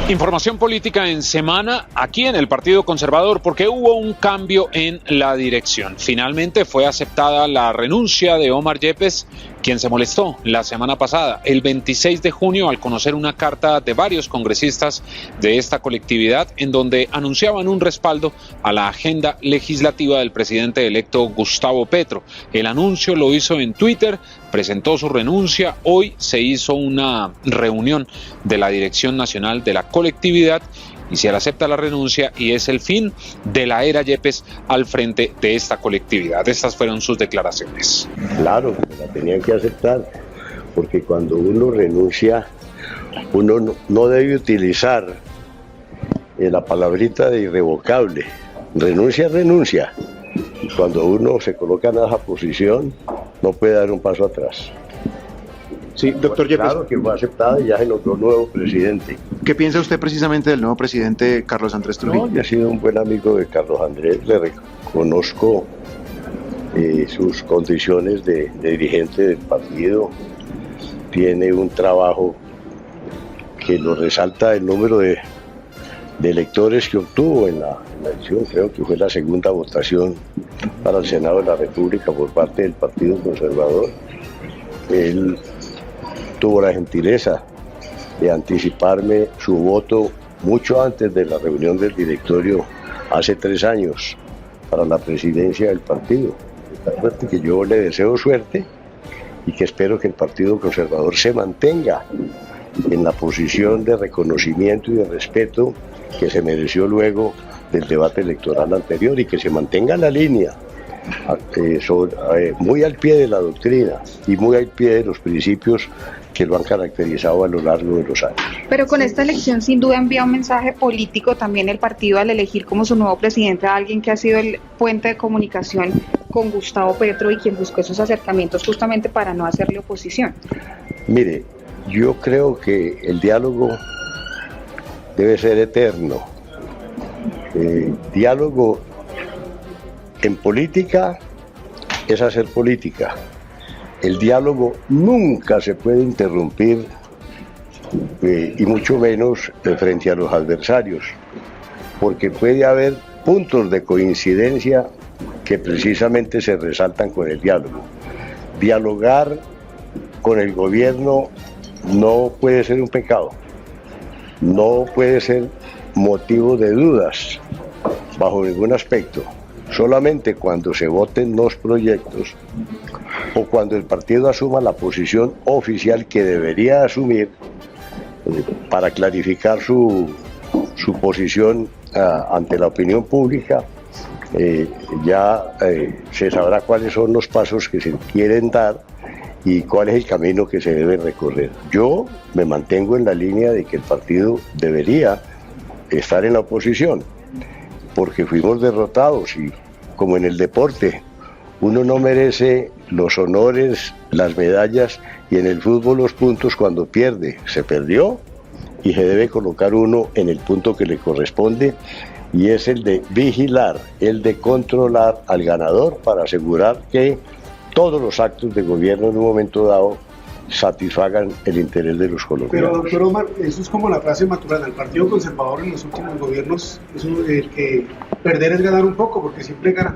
Información política en semana aquí en el Partido Conservador porque hubo un cambio en la dirección. Finalmente fue aceptada la renuncia de Omar Yepes, quien se molestó la semana pasada, el 26 de junio, al conocer una carta de varios congresistas de esta colectividad en donde anunciaban un respaldo a la agenda legislativa del presidente electo Gustavo Petro. El anuncio lo hizo en Twitter, presentó su renuncia. Hoy se hizo una reunión de la Dirección Nacional de la colectividad y se le acepta la renuncia y es el fin de la era Yepes al frente de esta colectividad. Estas fueron sus declaraciones. Claro, la tenían que aceptar, porque cuando uno renuncia, uno no debe utilizar la palabrita de irrevocable. Renuncia, renuncia. Y cuando uno se coloca en esa posición, no puede dar un paso atrás. Sí, doctor Yepes. Claro que fue aceptada y ya se nombró nuevo presidente. ¿Qué piensa usted precisamente del nuevo presidente Carlos Andrés Trujillo? No, yo he sido un buen amigo de Carlos Andrés, le reconozco sus condiciones de dirigente del partido. Tiene un trabajo que lo resalta el número de electores que obtuvo en la elección. Creo que fue la segunda votación para el Senado de la República por parte del Partido Conservador. Él tuvo la gentileza de anticiparme su voto mucho antes de la reunión del directorio hace 3 años para la presidencia del partido. Suerte que yo le deseo suerte y que espero que el Partido Conservador se mantenga en la posición de reconocimiento y de respeto que se mereció luego del debate electoral anterior y que se mantenga la línea muy al pie de la doctrina y muy al pie de los principios que lo han caracterizado a lo largo de los años. Pero con esta elección sin duda envía un mensaje político también el partido al elegir como su nuevo presidente a alguien que ha sido el puente de comunicación con Gustavo Petro y quien buscó esos acercamientos justamente para no hacerle oposición. Mire, yo creo que el diálogo debe ser eterno. Diálogo en política es hacer política. El diálogo nunca se puede interrumpir y mucho menos frente a los adversarios, porque puede haber puntos de coincidencia que precisamente se resaltan con el diálogo. Dialogar con el gobierno no puede ser un pecado, no puede ser motivo de dudas bajo ningún aspecto. Solamente cuando se voten los proyectos o cuando el partido asuma la posición oficial que debería asumir para clarificar su posición ante la opinión pública, se sabrá cuáles son los pasos que se quieren dar y cuál es el camino que se debe recorrer. Yo me mantengo en la línea de que el partido debería estar en la oposición, porque fuimos derrotados y como en el deporte, uno no merece los honores, las medallas y en el fútbol los puntos cuando pierde. Se perdió y se debe colocar uno en el punto que le corresponde y es el de vigilar, el de controlar al ganador para asegurar que todos los actos de gobierno en un momento dado satisfagan el interés de los colombianos. Pero doctor Omar, eso es como la frase maturana, el Partido Conservador en los últimos gobiernos, que perder es ganar un poco, porque siempre gana.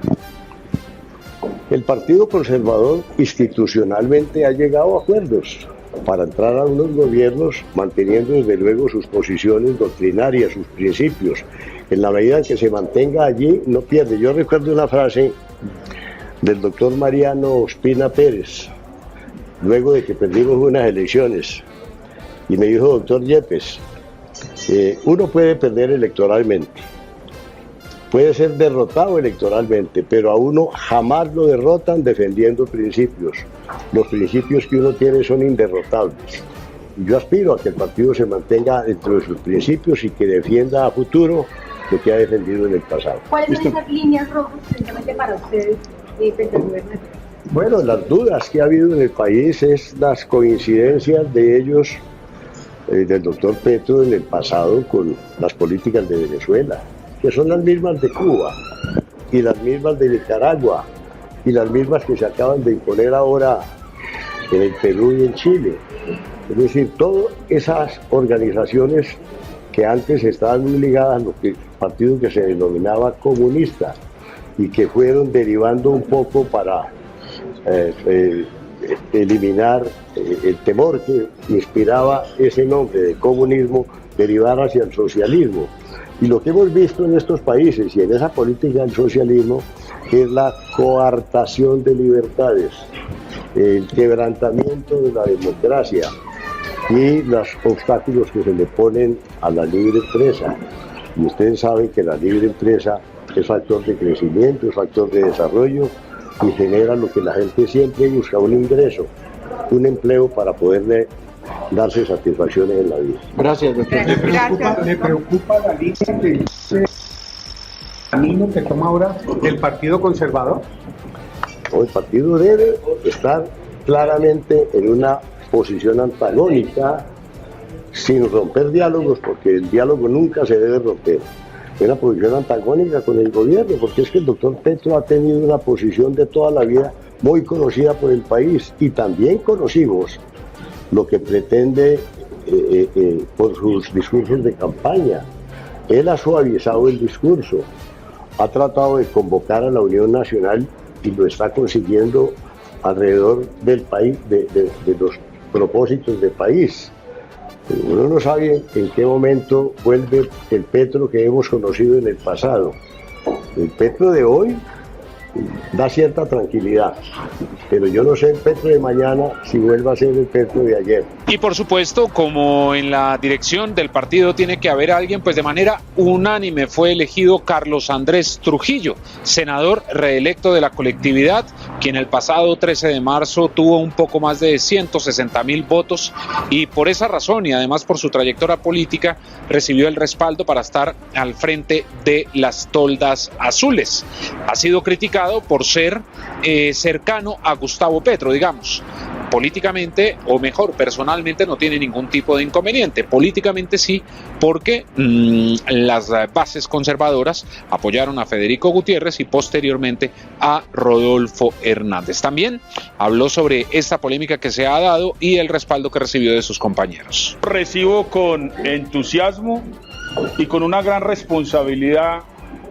El Partido Conservador institucionalmente ha llegado a acuerdos para entrar a unos gobiernos manteniendo desde luego sus posiciones doctrinarias, sus principios. En la medida en que se mantenga allí, no pierde. Yo recuerdo una frase del doctor Mariano Ospina Pérez, luego de que perdimos unas elecciones, y me dijo: doctor Yepes, uno puede perder electoralmente, puede ser derrotado electoralmente, pero a uno jamás lo derrotan defendiendo principios. Los principios que uno tiene son inderrotables. Yo aspiro a que el partido se mantenga dentro de sus principios y que defienda a futuro lo que ha defendido en el pasado. ¿Cuáles son esas líneas rojas precisamente para ustedes, frente al gobierno? Bueno, las dudas que ha habido en el país es las coincidencias de ellos, del doctor Petro en el pasado con las políticas de Venezuela, que son las mismas de Cuba y las mismas de Nicaragua y las mismas que se acaban de imponer ahora en el Perú y en Chile. Es decir, todas esas organizaciones que antes estaban muy ligadas a los partidos que se denominaba comunista y que fueron derivando un poco para eliminar el temor que inspiraba ese nombre de comunismo, derivar hacia el socialismo. Y lo que hemos visto en estos países y en esa política del socialismo es la coartación de libertades, el quebrantamiento de la democracia y los obstáculos que se le ponen a la libre empresa. Y ustedes saben que la libre empresa es factor de crecimiento, es factor de desarrollo y genera lo que la gente siempre busca, un ingreso, un empleo para poderle darse satisfacciones en la vida. Gracias, doctor. ¿Le preocupa la línea del camino que toma ahora el Partido Conservador? El partido debe estar claramente en una posición antagónica, sin romper diálogos, porque el diálogo nunca se debe romper. En una posición antagónica con el gobierno, porque es que el doctor Petro ha tenido una posición de toda la vida muy conocida por el país, y también conocimos lo que pretende por sus discursos de campaña. Él ha suavizado el discurso, ha tratado de convocar a la Unión Nacional y lo está consiguiendo alrededor del país, de los propósitos del país. Uno no sabe en qué momento vuelve el Petro que hemos conocido en el pasado. El Petro de hoy da cierta tranquilidad, pero yo no sé el Petro de mañana si vuelva a ser el Petro de ayer. Y por supuesto, como en la dirección del partido tiene que haber alguien, pues de manera unánime fue elegido Carlos Andrés Trujillo, senador reelecto de la colectividad, quien el pasado 13 de marzo tuvo un poco más de 160,000 votos, y por esa razón y además por su trayectoria política recibió el respaldo para estar al frente de las toldas azules. Ha sido criticado por ser cercano a Gustavo Petro, digamos. Políticamente, o mejor, personalmente no tiene ningún tipo de inconveniente. Políticamente sí, porque las bases conservadoras apoyaron a Federico Gutiérrez y posteriormente a Rodolfo Hernández. También habló sobre esta polémica que se ha dado y el respaldo que recibió de sus compañeros. Recibo con entusiasmo y con una gran responsabilidad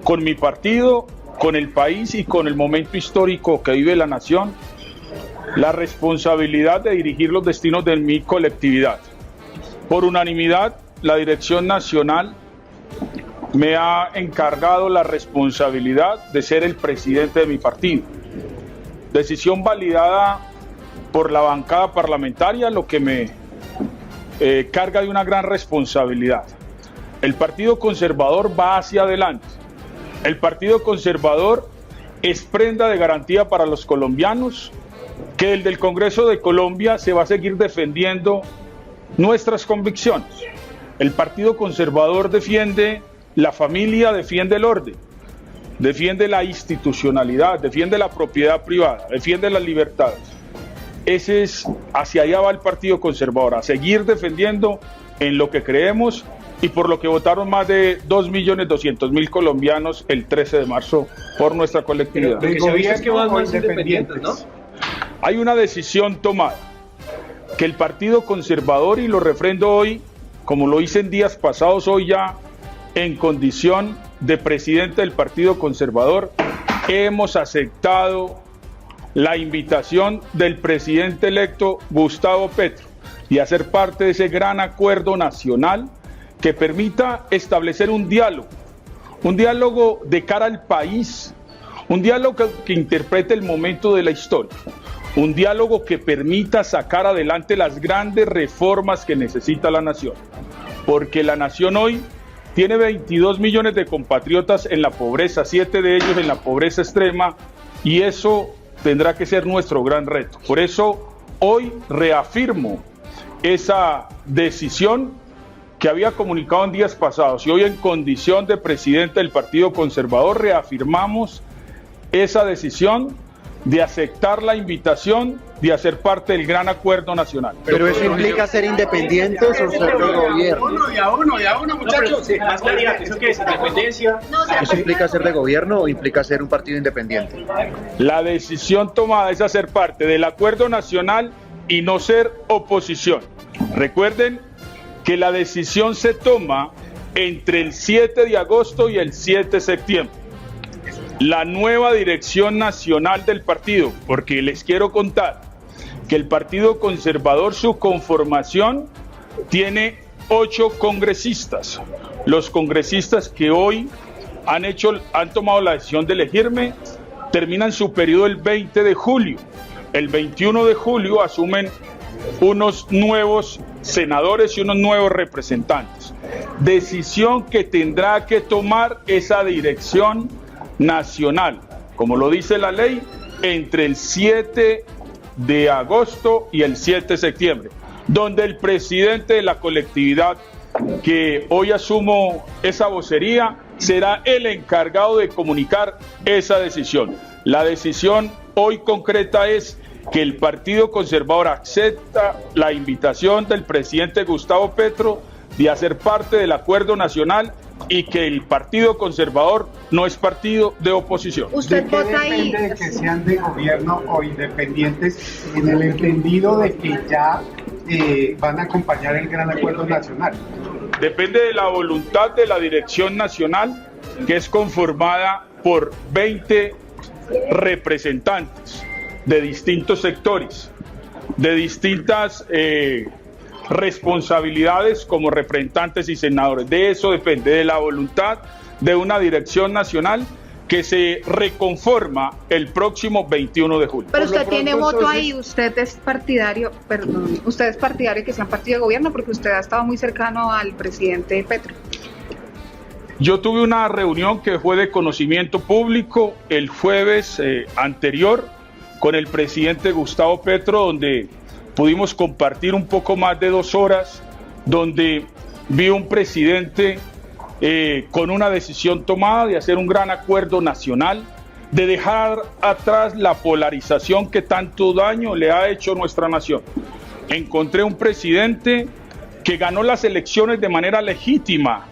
con mi partido, con el país y con el momento histórico que vive la nación, la responsabilidad de dirigir los destinos de mi colectividad. Por unanimidad, la Dirección Nacional me ha encargado la responsabilidad de ser el presidente de mi partido. Decisión validada por la bancada parlamentaria, lo que me carga de una gran responsabilidad. El Partido Conservador va hacia adelante. El Partido Conservador es prenda de garantía para los colombianos, que el del Congreso de Colombia se va a seguir defendiendo nuestras convicciones. El Partido Conservador defiende la familia, defiende el orden, defiende la institucionalidad, defiende la propiedad privada, defiende las libertades. Hacia allá va el Partido Conservador, a seguir defendiendo en lo que creemos y por lo que votaron más de 2.200.000 colombianos el 13 de marzo por nuestra colectividad. Pero se dice que van más independientes, ¿no? Hay una decisión tomada, que el Partido Conservador, y lo refrendo hoy, como lo hice en días pasados, hoy ya en condición de presidente del Partido Conservador, hemos aceptado la invitación del presidente electo Gustavo Petro y hacer parte de ese gran acuerdo nacional que permita establecer un diálogo de cara al país, un diálogo que interprete el momento de la historia, un diálogo que permita sacar adelante las grandes reformas que necesita la nación, porque la nación hoy tiene 22 millones de compatriotas en la pobreza, 7 de ellos en la pobreza extrema, y eso tendrá que ser nuestro gran reto. Por eso hoy reafirmo esa decisión que había comunicado en días pasados, y hoy en condición de presidente del Partido Conservador reafirmamos esa decisión de aceptar la invitación de hacer parte del gran acuerdo nacional. ¿Pero eso implica ser independientes o ser de gobierno? Ya uno, muchachos. Más claridad, ¿eso qué es? ¿Independencia? ¿Eso implica ser de gobierno o implica ser un partido independiente? La decisión tomada es hacer parte del acuerdo nacional y no ser oposición. Recuerden que la decisión se toma entre el 7 de agosto y el 7 de septiembre. La nueva dirección nacional del partido, porque les quiero contar que el Partido Conservador, su conformación, tiene 8 congresistas. Los congresistas que hoy han tomado la decisión de elegirme terminan su periodo el 20 de julio. El 21 de julio asumen unos nuevos senadores y unos nuevos representantes. Decisión que tendrá que tomar esa dirección nacional, como lo dice la ley, entre el 7 de agosto y el 7 de septiembre, donde el presidente de la colectividad, que hoy asumo esa vocería, será el encargado de comunicar esa decisión. La decisión hoy concreta es que el Partido Conservador acepta la invitación del presidente Gustavo Petro de hacer parte del acuerdo nacional y que el Partido Conservador no es partido de oposición. ¿Usted vota ahí? Depende de que sean de gobierno o independientes, en el entendido de que ya van a acompañar el gran acuerdo nacional. Depende de la voluntad de la dirección nacional, que es conformada por 20 representantes de distintos sectores, de distintas responsabilidades como representantes y senadores. De eso depende, de la voluntad de una dirección nacional que se reconforma el próximo 21 de julio. Pero usted tiene voto ahí, usted es partidario que sean partido de gobierno, porque usted ha estado muy cercano al presidente Petro. Yo tuve una reunión que fue de conocimiento público el jueves anterior con el presidente Gustavo Petro, donde pudimos compartir un poco más de 2 horas, donde vi un presidente con una decisión tomada de hacer un gran acuerdo nacional, de dejar atrás la polarización que tanto daño le ha hecho a nuestra nación. Encontré un presidente que ganó las elecciones de manera legítima.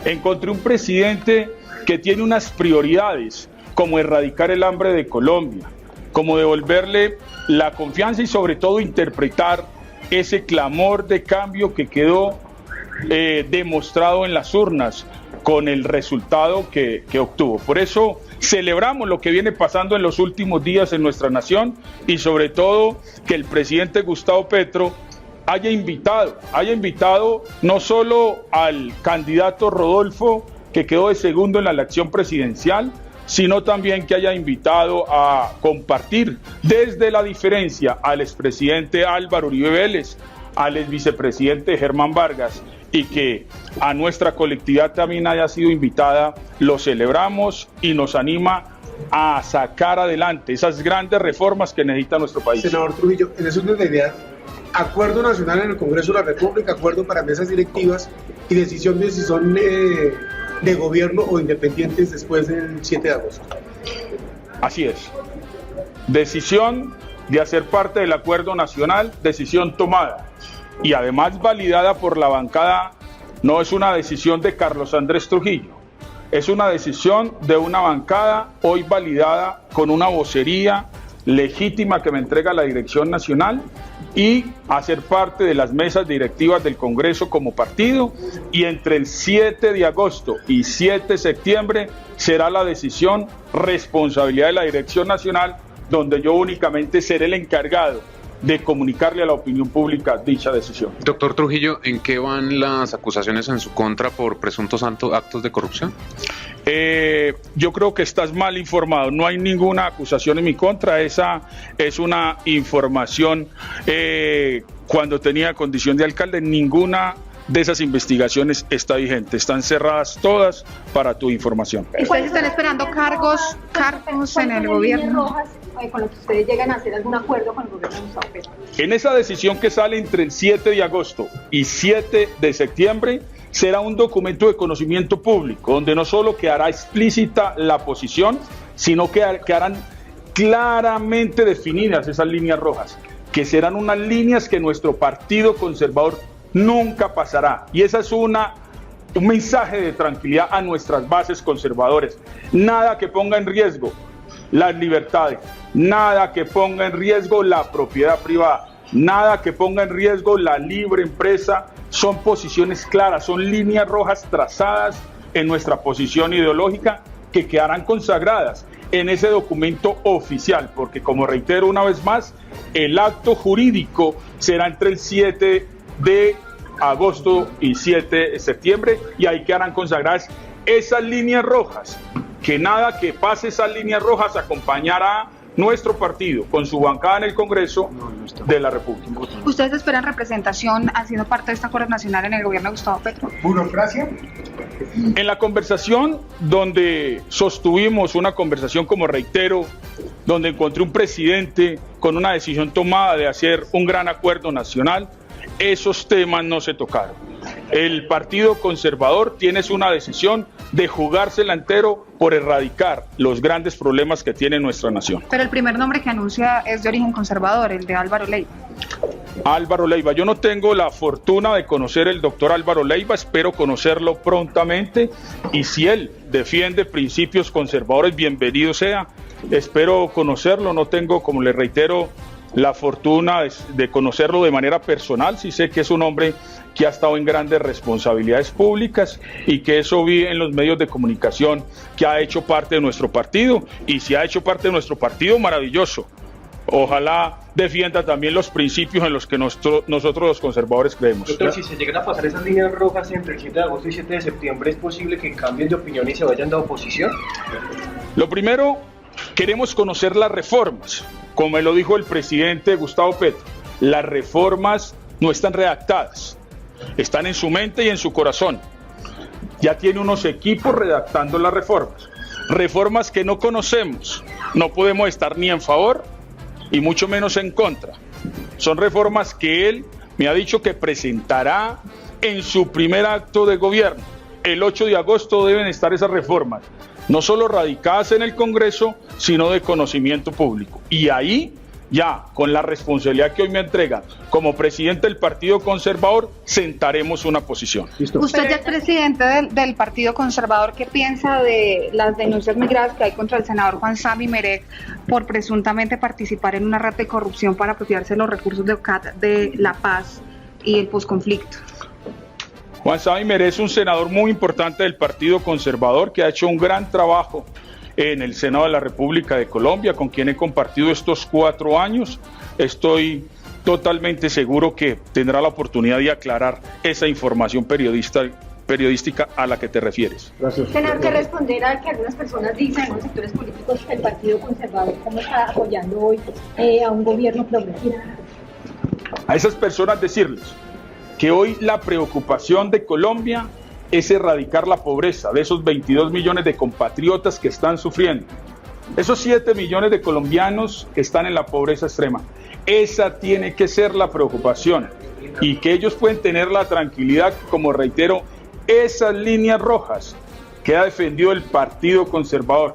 Encontré un presidente que tiene unas prioridades, como erradicar el hambre de Colombia, como devolverle la confianza y sobre todo interpretar ese clamor de cambio que quedó demostrado en las urnas con el resultado que obtuvo. Por eso celebramos lo que viene pasando en los últimos días en nuestra nación y sobre todo que el presidente Gustavo Petro haya invitado no solo al candidato Rodolfo, que quedó de segundo en la elección presidencial, sino también que haya invitado a compartir desde la diferencia al expresidente Álvaro Uribe Vélez, al exvicepresidente Germán Vargas, y que a nuestra colectividad también haya sido invitada. Lo celebramos y nos anima a sacar adelante esas grandes reformas que necesita nuestro país. Senador Trujillo, en eso es la idea. Acuerdo nacional en el Congreso de la República, acuerdo para mesas directivas y decisión de si son de gobierno o independientes después del 7 de agosto. Así es. Decisión de hacer parte del acuerdo nacional, decisión tomada y además validada por la bancada. No es una decisión de Carlos Andrés Trujillo, es una decisión de una bancada hoy validada con una vocería legítima que me entrega la dirección nacional, y hacer parte de las mesas directivas del Congreso como partido, y entre el 7 de agosto y 7 de septiembre será la decisión, responsabilidad de la dirección nacional, donde yo únicamente seré el encargado de comunicarle a la opinión pública dicha decisión. Doctor Trujillo, ¿en qué van las acusaciones en su contra por presuntos actos de corrupción? Yo creo que estás mal informado. No hay ninguna acusación en mi contra. Esa es una información. Cuando tenía condición de alcalde, ninguna de esas investigaciones está vigente. Están cerradas todas para tu información. ¿Ustedes están esperando cargos en el gobierno? Con lo que ustedes llegan a hacer algún acuerdo con el gobierno de Gustavo Petro. En esa decisión que sale entre el 7 de agosto y 7 de septiembre, será un documento de conocimiento público, donde no solo quedará explícita la posición, sino que quedarán claramente definidas esas líneas rojas, que serán unas líneas que nuestro Partido Conservador nunca pasará. Y esa es un mensaje de tranquilidad a nuestras bases conservadoras. Nada que ponga en riesgo las libertades, nada que ponga en riesgo la propiedad privada, nada que ponga en riesgo la libre empresa, son posiciones claras, son líneas rojas trazadas en nuestra posición ideológica que quedarán consagradas en ese documento oficial, porque como reitero una vez más, el acto jurídico será entre el 7 de agosto y 7 de septiembre y ahí quedarán consagradas esas líneas rojas, que nada que pase esas líneas rojas acompañará nuestro partido con su bancada en el Congreso de la República. ¿Ustedes esperan representación haciendo parte de esta acuerdo nacional en el gobierno de Gustavo Petro? ¿Burocracia? En la conversación donde sostuvimos una conversación, como reitero, donde encontré un presidente con una decisión tomada de hacer un gran acuerdo nacional, esos temas no se tocaron. El Partido Conservador tiene una decisión de jugársela entero por erradicar los grandes problemas que tiene nuestra nación. Pero el primer nombre que anuncia es de origen conservador, el de Álvaro Leiva. Álvaro Leiva, yo no tengo la fortuna de conocer al doctor Álvaro Leiva, espero conocerlo prontamente y si él defiende principios conservadores, bienvenido sea, espero conocerlo, no tengo, como le reitero, la fortuna de conocerlo de manera personal, sí sé que es un hombre que ha estado en grandes responsabilidades públicas y que eso vi en los medios de comunicación, que ha hecho parte de nuestro partido, y si ha hecho parte de nuestro partido, maravilloso. Ojalá defienda también los principios en los que nosotros los conservadores creemos. Doctor, si se llegan a pasar esas líneas rojas entre el 7 de agosto y 7 de septiembre, ¿es posible que cambien de opinión y se vayan de oposición? Lo primero, queremos conocer las reformas. Como me lo dijo el presidente Gustavo Petro, las reformas no están redactadas, están en su mente y en su corazón. Ya tiene unos equipos redactando las reformas. Reformas que no conocemos, no podemos estar ni en favor y mucho menos en contra. Son reformas que él me ha dicho que presentará en su primer acto de gobierno. El 8 de agosto deben estar esas reformas, no solo radicadas en el Congreso, sino de conocimiento público. Y ahí, ya con la responsabilidad que hoy me entrega como presidente del Partido Conservador, sentaremos una posición. ¿Listo? Usted ya es presidente del Partido Conservador. ¿Qué piensa de las denuncias muy graves que hay contra el senador Juan Sami Merech por presuntamente participar en una red de corrupción para apropiarse de los recursos de OCAT de La Paz y el posconflicto? Juan Sami Merech es un senador muy importante del Partido Conservador que ha hecho un gran trabajo en el Senado de la República de Colombia, con quien he compartido estos 4 años. Estoy totalmente seguro que tendrá la oportunidad de aclarar esa información periodística a la que te refieres. Gracias. Tener que responder a que algunas personas dicen, en los sectores políticos, que el Partido Conservador cómo está apoyando hoy a un gobierno progresista. A esas personas decirles que hoy la preocupación de Colombia es erradicar la pobreza de esos 22 millones de compatriotas que están sufriendo, esos 7 millones de colombianos que están en la pobreza extrema. Esa tiene que ser la preocupación y que ellos pueden tener la tranquilidad, como reitero, esas líneas rojas que ha defendido el Partido Conservador,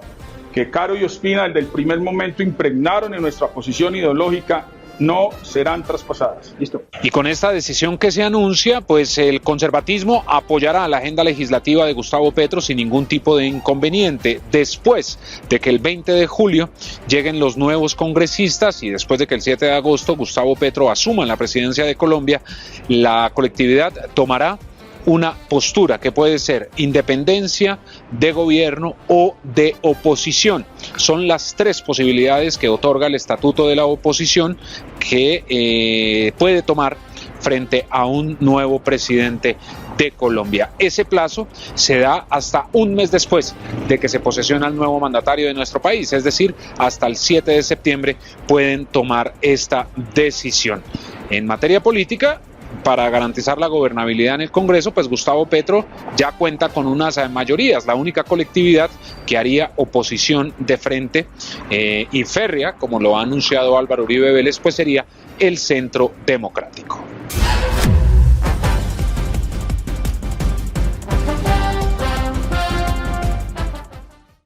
que Caro y Ospina desde el primer momento impregnaron en nuestra posición ideológica, no serán traspasadas. Listo. Y con esta decisión que se anuncia, pues el conservatismo apoyará la agenda legislativa de Gustavo Petro sin ningún tipo de inconveniente. Después de que el 20 de julio lleguen los nuevos congresistas y después de que el 7 de agosto Gustavo Petro asuma la presidencia de Colombia, la colectividad tomará una postura que puede ser independencia, de gobierno o de oposición. Son las 3 posibilidades que otorga el Estatuto de la Oposición que puede tomar frente a un nuevo presidente de Colombia. Ese plazo se da hasta un mes después de que se posesiona el nuevo mandatario de nuestro país, es decir, hasta el 7 de septiembre pueden tomar esta decisión. En materia política, para garantizar la gobernabilidad en el Congreso, pues Gustavo Petro ya cuenta con unas mayorías. La única colectividad que haría oposición de frente y férrea, como lo ha anunciado Álvaro Uribe Vélez, pues sería el Centro Democrático.